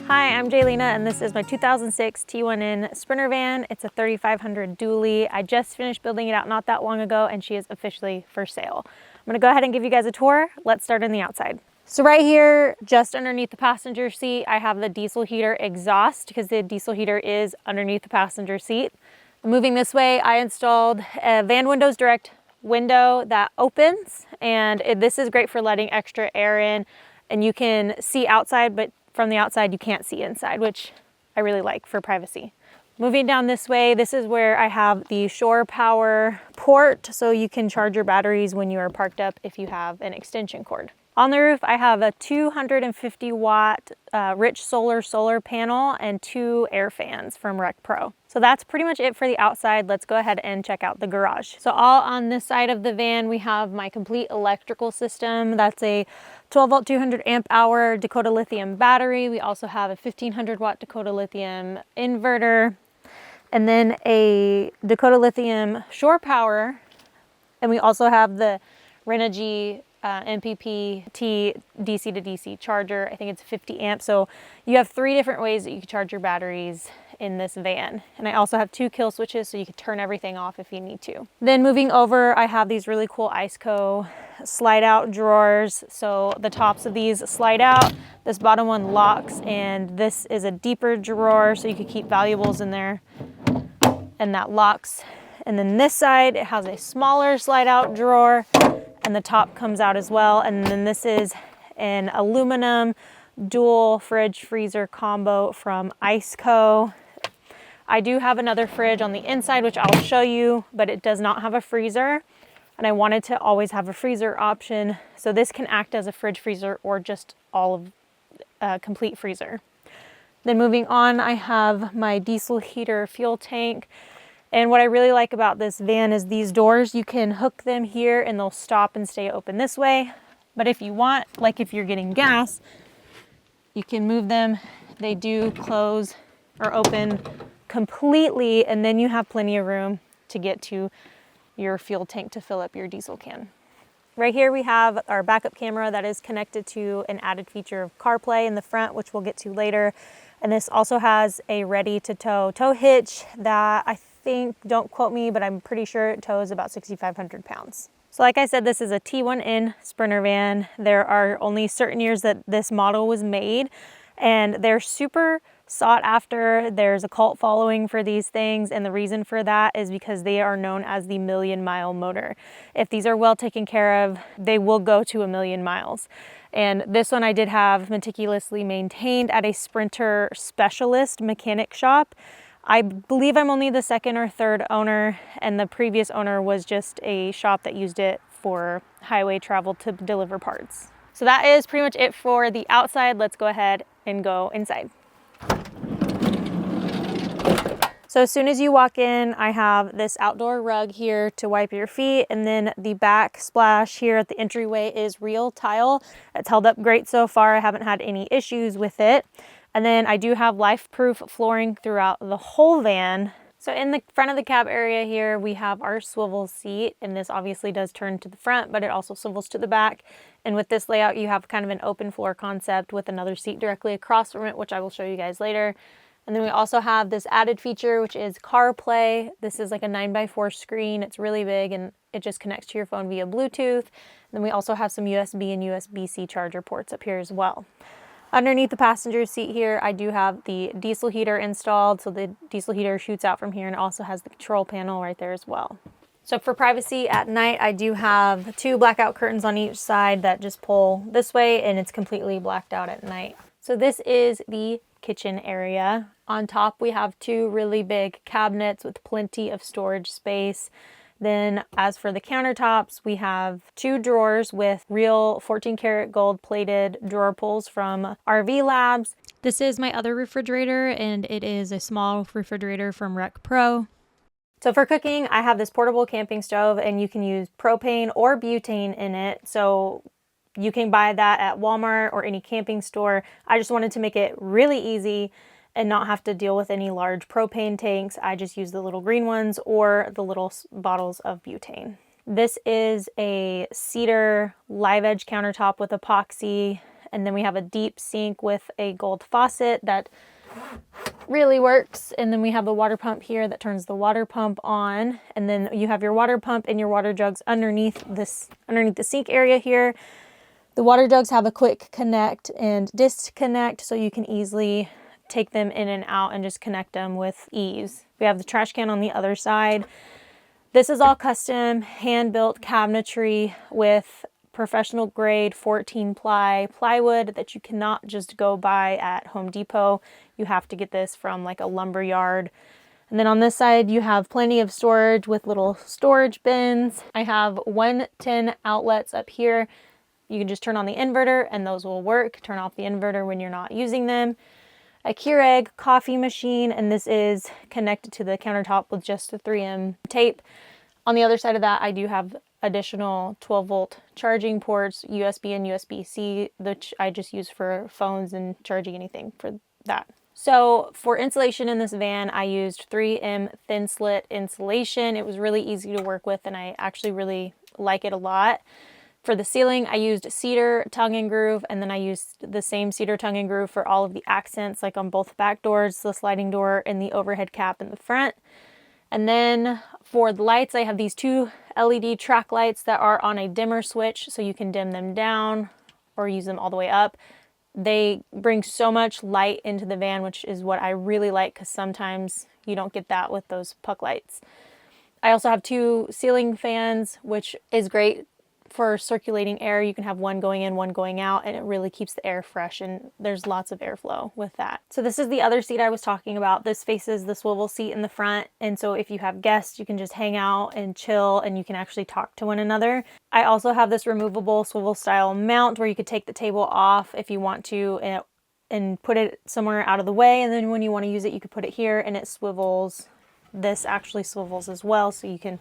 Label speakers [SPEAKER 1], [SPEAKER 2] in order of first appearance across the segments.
[SPEAKER 1] Hi, I'm Jaylena and this is my 2006 T1N Sprinter van. It's a 3500 dually. I just finished building it out not that long ago and she is officially for sale. I'm gonna go ahead and give you guys a tour. Let's start on the outside. So right here, just underneath the passenger seat, I have the diesel heater exhaust because the diesel heater is underneath the passenger seat. Moving this way, I installed a Van Windows Direct window that opens, and this is great for letting extra air in, and you can see outside, but from the outside you can't see inside, which I really like for privacy. Moving down this way, this is where I have the shore power port, so you can charge your batteries when you are parked up if you have an extension cord. On the roof, I have a 250 watt rich solar panel and 2 air fans from Rec Pro. So that's pretty much it for the outside. Let's go ahead and check out the garage. So all on this side of the van, we have my complete electrical system. That's a 12 volt 200 amp hour Dakota lithium battery. We also have a 1500 watt Dakota lithium inverter, and then a Dakota lithium shore power. And we also have the Renogy MPPT DC to DC charger. I think it's 50 amps. So you have 3 different ways that you can charge your batteries in this van. And I also have 2 kill switches so you can turn everything off if you need to. Then moving over, I have these really cool Iceco slide out drawers. So the tops of these slide out, this bottom one locks, and this is a deeper drawer so you can keep valuables in there, and that locks. And then this side, it has a smaller slide out drawer, and the top comes out as well. And then this is an aluminum dual fridge freezer combo from Iceco. I do have another fridge on the inside, which I'll show you, but it does not have a freezer. And I wanted to always have a freezer option. So this can act as a fridge freezer or just all of complete freezer. Then moving on, I have my diesel heater fuel tank. And what I really like about this van is these doors, you can hook them here and they'll stop and stay open this way. But if you want, like if you're getting gas, you can move them. They do close or open completely, and then you have plenty of room to get to your fuel tank to fill up your diesel can. Right here we have our backup camera that is connected to an added feature of CarPlay in the front, which we'll get to later. And this also has a ready to tow hitch that I think, don't quote me, but I'm pretty sure it tows about 6,500 pounds. So like I said, this is a T1N Sprinter van. There are only certain years that this model was made, and they're super sought after. There's a cult following for these things, and the reason for that is because they are known as the million-mile motor. If these are well taken care of, they will go to 1,000,000 miles. And this one I did have meticulously maintained at a Sprinter specialist mechanic shop. I believe I'm only the 2nd or 3rd owner, and the previous owner was just a shop that used it for highway travel to deliver parts. So that is pretty much it for the outside. Let's go ahead and go inside. So as soon as you walk in, I have this outdoor rug here to wipe your feet, and then the backsplash here at the entryway is real tile. It's held up great so far. I haven't had any issues with it. And then I do have life-proof flooring throughout the whole van. So in the front of the cab area here, we have our swivel seat, and this obviously does turn to the front, but it also swivels to the back. And with this layout, you have kind of an open floor concept with another seat directly across from it, which I will show you guys later. And then we also have this added feature, which is CarPlay. This is like a 9x4 screen. It's really big, and it just connects to your phone via Bluetooth. And then we also have some USB and USB-C charger ports up here as well. Underneath the passenger seat here, I do have the diesel heater installed. So the diesel heater shoots out from here, and it also has the control panel right there as well. So for privacy at night, I do have 2 blackout curtains on each side that just pull this way, and it's completely blacked out at night. So this is the kitchen area. On top, we have 2 really big cabinets with plenty of storage space. Then as for the countertops, we have 2 drawers with real 14 karat gold plated drawer pulls from RV Labs. This is my other refrigerator, and it is a small refrigerator from Rec Pro. So for cooking, I have this portable camping stove, and you can use propane or butane in it. So you can buy that at Walmart or any camping store. I just wanted to make it really easy and not have to deal with any large propane tanks. I just use the little green ones or the little bottles of butane. This is a cedar live edge countertop with epoxy, And then we have a deep sink with a gold faucet that really works. And then we have the water pump here that turns the water pump on. And then you have your water pump and your water jugs underneath the sink area here. The water jugs have a quick connect and disconnect, so you can easily take them in and out and just connect them with ease. We have the trash can on the other side. This is all custom hand-built cabinetry with professional grade 14 ply plywood that you cannot just go buy at Home Depot. You have to get this from like a lumber yard. And then on this side, you have plenty of storage with little storage bins. I have 110 outlets up here. You can just turn on the inverter and those will work. Turn off the inverter when you're not using them. A Keurig coffee machine, and this is connected to the countertop with just the 3M tape. On the other side of that, I do have additional 12-volt charging ports, USB and USB-C, which I just use for phones and charging anything for that. So for insulation in this van, I used 3M thin slit insulation. It was really easy to work with and I actually really like it a lot. For the ceiling, I used cedar tongue and groove, and then I used the same cedar tongue and groove for all of the accents, like on both back doors, the sliding door, and the overhead cap in the front. And then for the lights, I have these two LED track lights that are on a dimmer switch, so you can dim them down or use them all the way up. They bring so much light into the van, which is what I really like because sometimes you don't get that with those puck lights. I also have two ceiling fans, which is great for circulating air. You can have one going in, one going out, and it really keeps the air fresh and there's lots of airflow with that. So this is the other seat I was talking about. This faces the swivel seat in the front, and so if you have guests, you can just hang out and chill and you can actually talk to one another. I also have this removable swivel style mount where you could take the table off if you want to and put it somewhere out of the way, and then when you want to use it, you could put it here and it swivels. This actually swivels as well, so you can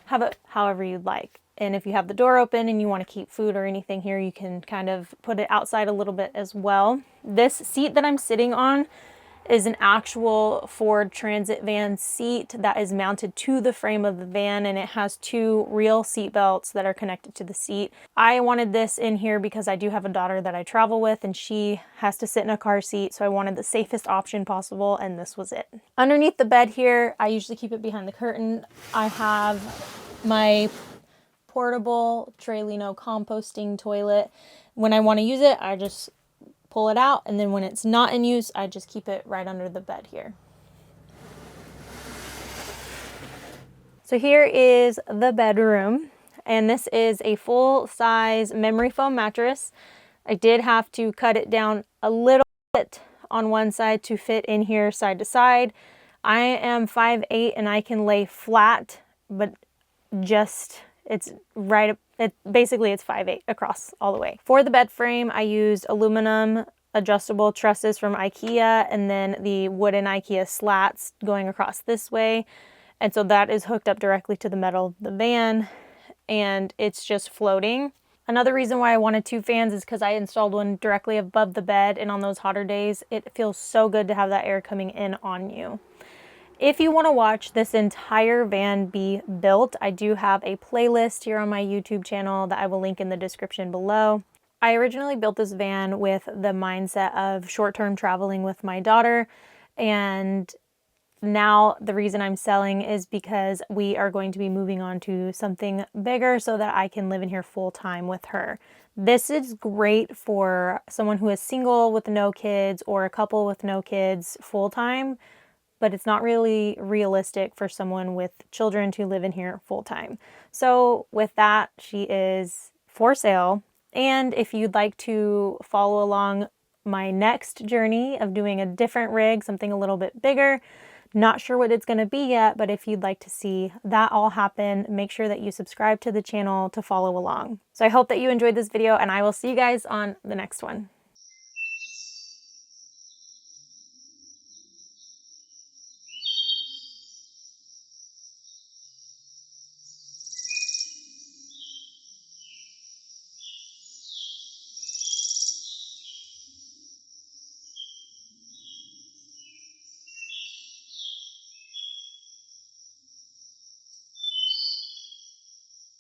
[SPEAKER 1] have it however you'd like. And if you have the door open and you want to keep food or anything here, you can kind of put it outside a little bit as well. This seat that I'm sitting on is an actual Ford Transit van seat that is mounted to the frame of the van, and it has two real seat belts that are connected to the seat. I wanted this in here because I do have a daughter that I travel with and she has to sit in a car seat, so I wanted the safest option possible, and this was it. Underneath the bed here, I usually keep it behind the curtain. I have my portable Trailino composting toilet. When I want to use it, I just pull it out, and then when it's not in use, I just keep it right under the bed here. So here is the bedroom, and this is a full-size memory foam mattress. I did have to cut it down a little bit on one side to fit in here side to side. I am 5'8" and I can lay flat, but just basically it's 5'8" across all the way. For the bed frame, I used aluminum adjustable trusses from IKEA and then the wooden IKEA slats going across this way. And so that is hooked up directly to the metal of the van and it's just floating. Another reason why I wanted two fans is because I installed one directly above the bed, and on those hotter days, it feels so good to have that air coming in on you. If you want to watch this entire van be built, I do have a playlist here on my YouTube channel that I will link in the description below. I originally built this van with the mindset of short-term traveling with my daughter, and now the reason I'm selling is because we are going to be moving on to something bigger so that I can live in here full-time with her. This is great for someone who is single with no kids or a couple with no kids full-time, but it's not really realistic for someone with children to live in here full-time. So with that, she is for sale. And if you'd like to follow along my next journey of doing a different rig, something a little bit bigger, not sure what it's going to be yet, but if you'd like to see that all happen, make sure that you subscribe to the channel to follow along. So I hope that you enjoyed this video, and I will see you guys on the next one.